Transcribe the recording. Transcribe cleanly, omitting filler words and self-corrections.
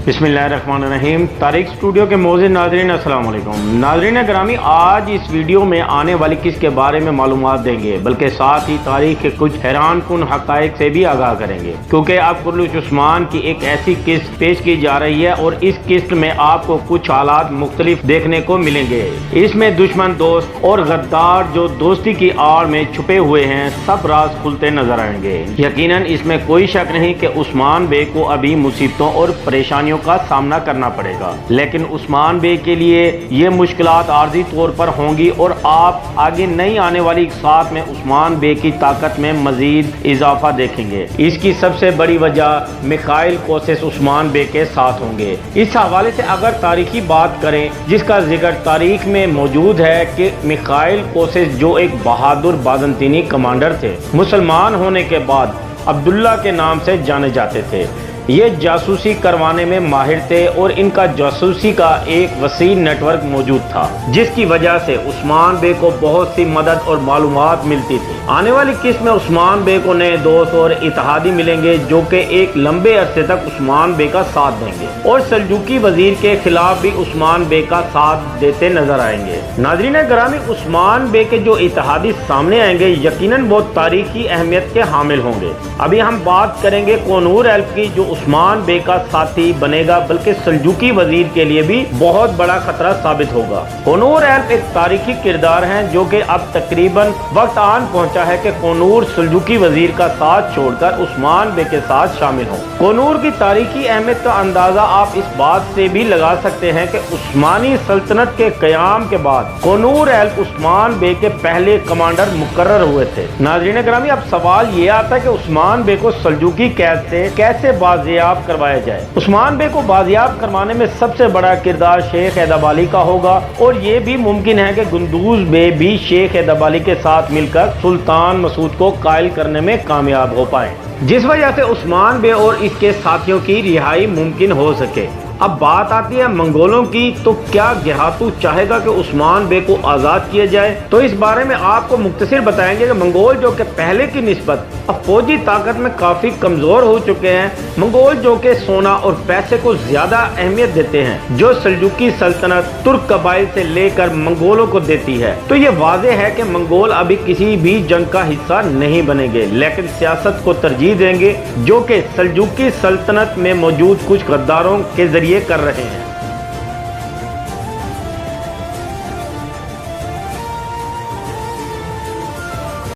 बिस्मिल्लाहिर्रहमानिर्रहीम। तारीख स्टूडियो के मोज़िद नाज़रीन अस्सलाम वालेकुम। नाज़रीन ग्रामी, आज इस वीडियो में आने वाली किस्त के बारे में मालूमात देंगे, बल्कि साथ ही तारीख के कुछ हैरान कुन हक़ाइक़ से भी आगाह करेंगे, क्योंकि अब कुर्लुश उस्मान की एक ऐसी किस्त पेश की जा रही है और इस किस्त में आपको कुछ हालात मुख्तलिफ देखने को मिलेंगे। इसमें दुश्मन दोस्त और गद्दार जो दोस्ती की आड़ में छुपे हुए हैं, सब राज खुलते नजर आएंगे। यकीनन इसमें कोई शक नहीं कि उस्मान बे को अभी मुसीबतों और परेशानियों का सामना करना पड़ेगा, लेकिन उस्मान बे के लिए ये मुश्किलात आर्जी तौर पर होंगी और आप आगे नई आने वाली साथ में उस्मान बे की ताकत में मजीद इजाफा देखेंगे। इसकी सबसे बड़ी वजह मिखाइल कोसिस उस्मान बे के साथ होंगे। इस हवाले से अगर तारीखी बात करें, जिसका जिक्र तारीख में मौजूद है कि मिखाइल कोसिस जो एक बहादुर बाज़ंतीनी कमांडर थे, मुसलमान होने के बाद अब्दुल्ला के नाम से जाने जाते थे। ये जासूसी करवाने में माहिर थे और इनका जासूसी का एक वसी नेटवर्क मौजूद था, जिसकी वजह से उस्मान बे को बहुत सी मदद और मालूमात मिलती थी। आने वाली किस्त में उस्मान बे को नए दोस्त और इत्तेहादी मिलेंगे, जो कि एक लंबे अरसे तक उस्मान बे का साथ देंगे और सल्जूकी वजीर के खिलाफ भी उस्मान बे का साथ देते नजर आएंगे। नाज़रीन ग्रामी, उस्मान बे के जो इत्तेहादी सामने आएंगे, यकीनन वो तारीखी अहमियत के हामिल होंगे। अभी हम बात करेंगे कोनूर एल्फ की, जो उस्मान बे का साथी बनेगा, बल्कि सल्जूकी वजीर के लिए भी बहुत बड़ा खतरा साबित होगा। कोनूर एल्फ एक तारीखी किरदार हैं, जो कि अब तकरीबन वक्त आन पहुंचा है कि कोनूर सल्जूकी वजीर का साथ छोड़कर उस्मान बे के साथ शामिल हो। कोनूर की तारीखी अहमियत का अंदाजा आप इस बात से भी लगा सकते हैं कि उस्मानी सल्तनत के क़याम के बाद कोनूर एल्फ उस्मान बे के पहले कमांडर मुकर्रर हुए थे। नाज़रीन ग्रामी, अब सवाल ये आता है कि उस्मान बे को सल्जूकी कैद से कैसे बाजियाब करवाया जाए। उस्मान बे को बाजियाब करवाने में सबसे बड़ा किरदार शेख हैदर का होगा और ये भी मुमकिन है कि गुंदूज बे भी शेख हैदर के साथ मिलकर सुल्तान मसूद को कायल करने में कामयाब हो पाए, जिस वजह से उस्मान बे और इसके साथियों की रिहाई मुमकिन हो सके। अब बात आती है मंगोलों की, तो क्या गिरातू चाहेगा कि उस्मान बे को आज़ाद किया जाए? तो इस बारे में आपको मुख्तसर बताएंगे कि मंगोल जो कि पहले की निस्बत अब फौजी ताकत में काफ़ी कमज़ोर हो चुके हैं। मंगोल जो कि सोना और पैसे को ज़्यादा अहमियत देते हैं, जो सल्जूकी सल्तनत तुर्क कबाइल से लेकर मंगोलों को देती है। तो ये वाज़ेह है कि मंगोल अभी किसी भी जंग का हिस्सा नहीं बनेंगे, लेकिन सियासत को तरजीह देंगे, जो कि सल्जूकी सल्तनत में मौजूद कुछ गद्दारों के जरिए कर रहे हैं।